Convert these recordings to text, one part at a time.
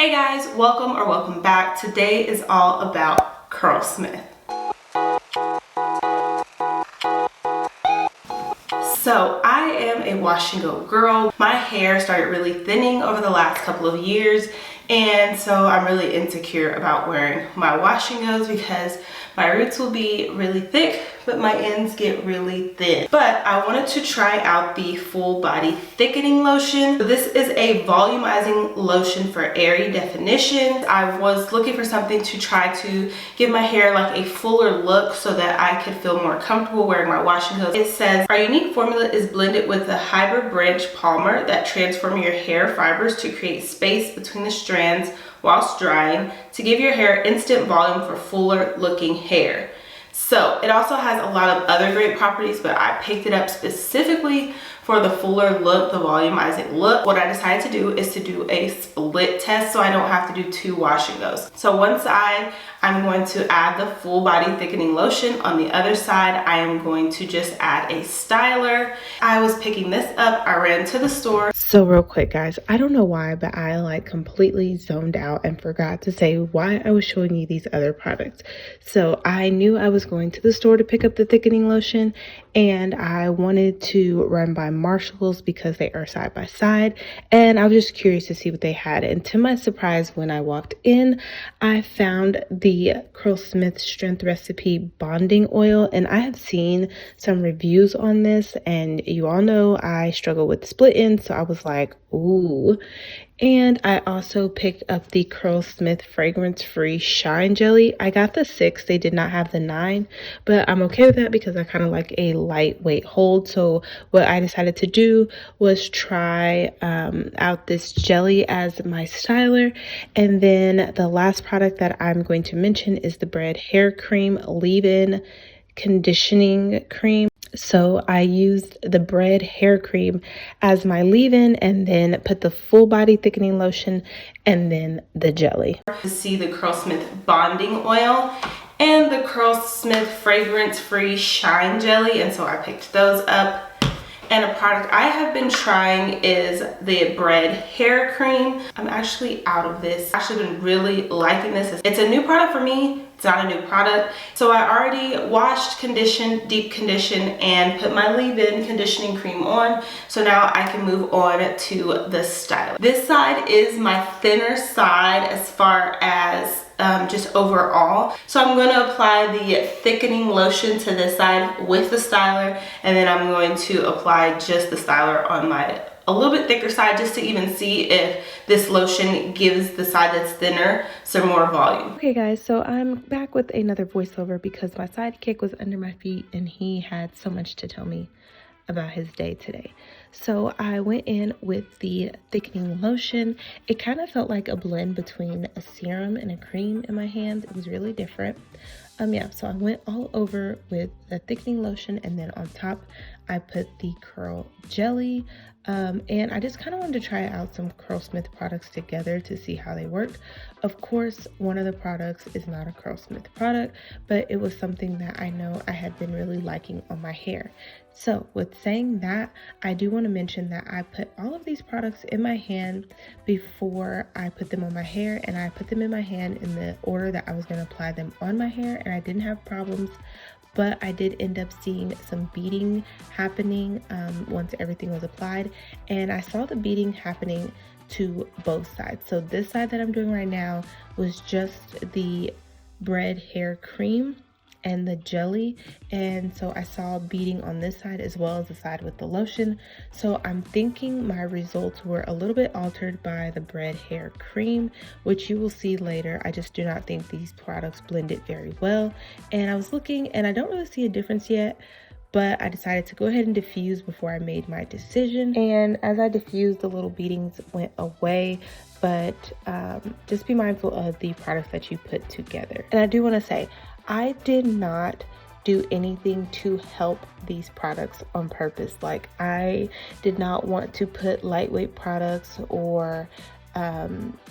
Hey guys, welcome back. Today is all about Curlsmith. So I am a wash and go girl. My hair started really thinning over the last couple of years, and so I'm really insecure about wearing my wash and goes because my roots will be really thick but my ends get really thin. But I wanted to try out the full body thickening lotion. This is a volumizing lotion for airy definition. I was looking for something to try to give my hair like a fuller look so that I could feel more comfortable wearing my wash and goes. It says our unique formula is blended with a hybrid branch polymer that transform your hair fibers to create space between the strands whilst drying to give your hair instant volume for fuller looking hair. So it also has a lot of other great properties, but I picked it up specifically for the fuller look, the volumizing look. What I decided to do is to do a split test so I don't have to do two wash and goes. So one side, I'm going to add the full body thickening lotion. On the other side, I am going to just add a styler. I was picking this up. I ran to the store. So real quick, guys, I don't know why, but I like completely zoned out and forgot to say why I was showing you these other products. So I knew I was going to the store to pick up the thickening lotion, and I wanted to run by Marshall's because they are side by side, and I was just curious to see what they had. And to my surprise, when I walked in, I found the Curlsmith Strength Recipe Bonding Oil, and I have seen some reviews on this, and you all know I struggle with split ends, so I was like, ooh. And I also picked up the Curlsmith Fragrance Free Shine Jelly. I got the 6, they did not have the 9, but I'm okay with that because I kind of like a lightweight hold. So what I decided to do was try out this jelly as my styler. And then the last product that I'm going to mention is the Bread Hair Cream Leave-In Conditioning Cream. So I used the Bread Hair Cream as my leave-in and then put the full body thickening lotion and then the jelly. To see the Curlsmith Bonding Oil and the Curlsmith Fragrance Free Shine Jelly, and so I picked those up. And a product I have been trying is the Bread Hair Cream. I'm actually out of this. I've actually been really liking this. It's a new product for me. It's not a new product. So I already washed, conditioned, deep conditioned, and put my leave-in conditioning cream on. So now I can move on to the styler. This side is my thinner side as far as just overall. So I'm going to apply the thickening lotion to this side with the styler, and then I'm going to apply just the styler on my a little bit thicker side just to even see if this lotion gives the side that's thinner some more volume. Okay guys, so I'm back with another voiceover because my sidekick was under my feet and he had so much to tell me about his day today. So I went in with the thickening lotion. It kind of felt like a blend between a serum and a cream in my hands. It was really different. Yeah, so I went all over with the thickening lotion, and then on top I put the curl jelly. And I just kind of wanted to try out some Curlsmith products together to see how they work. Of course, one of the products is not a Curlsmith product, but it was something that I know I had been really liking on my hair. So with saying that, I do want to mention that I put all of these products in my hand before I put them on my hair, and I put them in my hand in the order that I was going to apply them on my hair, and I didn't have problems. But I did end up seeing some beading happening once everything was applied, and I saw the beading happening to both sides. So this side that I'm doing right now was just the Bread Hair Cream and the jelly, and so I saw beading on this side as well as the side with the lotion. So I'm thinking my results were a little bit altered by the Bread Hair Cream, which you will see later. I just do not think these products blended very well, and I was looking and I don't really see a difference yet, but I decided to go ahead and diffuse before I made my decision. And as I diffused, the little beadings went away. But just be mindful of the products that you put together. And I do want to say, I did not do anything to help these products on purpose. Like, I did not want to put lightweight products or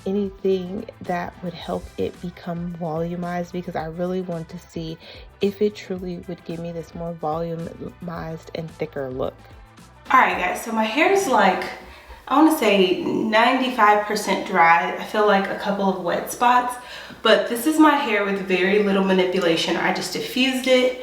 anything that would help it become volumized, because I really want to see if it truly would give me this more volumized and thicker look. All right guys, so my hair is like I want to say 95% dry. I feel like a couple of wet spots, but this is my hair with very little manipulation. I just diffused it.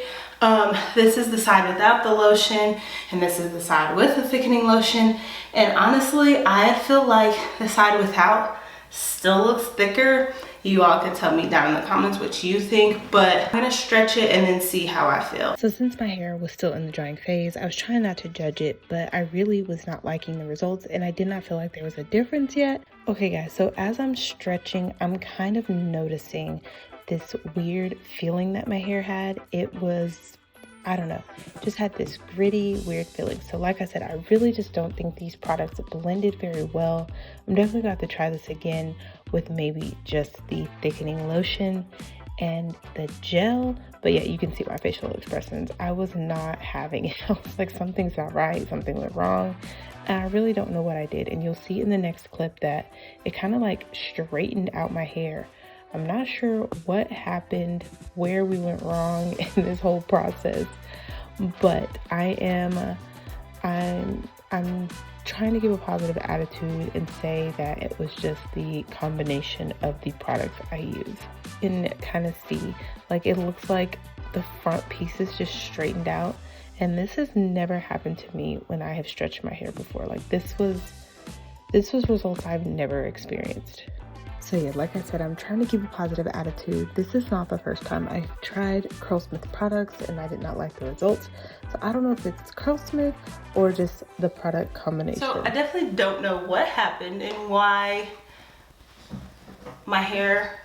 This is the side without the lotion, and this is the side with the thickening lotion. And honestly, I feel like the side without still looks thicker. You all can tell me down in the comments what you think, but I'm gonna stretch it and then see how I feel. So since my hair was still in the drying phase, I was trying not to judge it, but I really was not liking the results and I did not feel like there was a difference yet. Okay guys, so as I'm stretching, I'm kind of noticing this weird feeling that my hair had. It was, I don't know, just had this gritty, weird feeling. So like I said, I really just don't think these products blended very well. I'm definitely going to have to try this again with maybe just the thickening lotion and the gel. But yeah, you can see my facial expressions. I was not having it. I was like, something's not right, something went wrong. And I really don't know what I did. And you'll see in the next clip that it kind of like straightened out my hair. I'm not sure what happened, where we went wrong in this whole process, but I'm trying to give a positive attitude and say that it was just the combination of the products I use. And kind of see, like, it looks like the front pieces just straightened out, and this has never happened to me when I have stretched my hair before. Like, this was results I've never experienced. So yeah, like I said, I'm trying to keep a positive attitude. This is not the first time I've tried Curlsmith products and I did not like the results. So I don't know if it's Curlsmith or just the product combination. So I definitely don't know what happened and why my hair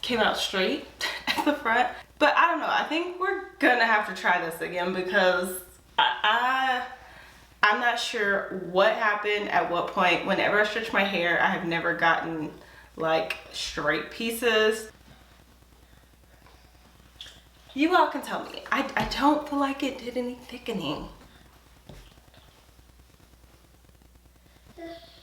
came out straight at the front. But I don't know, I think we're gonna have to try this again because I'm not sure what happened at what point. Whenever I stretch my hair, I have never gotten like straight pieces. You all can tell me. I don't feel like it did any thickening.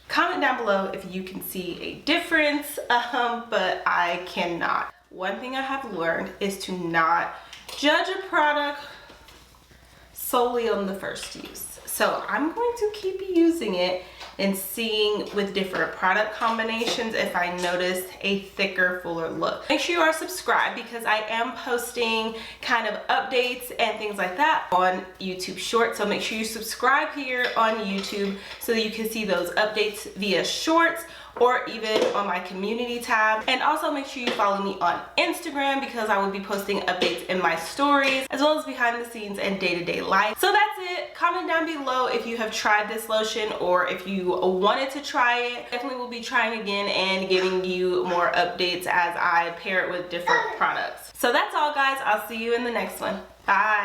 Comment down below if you can see a difference, but I cannot. One thing I have learned is to not judge a product solely on the first use. So I'm going to keep using it and seeing with different product combinations if I notice a thicker, fuller look. Make sure you are subscribed because I am posting kind of updates and things like that on YouTube Shorts. So make sure you subscribe here on YouTube so that you can see those updates via Shorts or even on my community tab. And also make sure you follow me on Instagram because I will be posting updates in my stories as well as behind the scenes and day-to-day life. So that's it. Comment down below if you have tried this lotion or if you wanted to try it. Definitely will be trying again and giving you more updates as I pair it with different products. So that's all guys. I'll see you in the next one. Bye.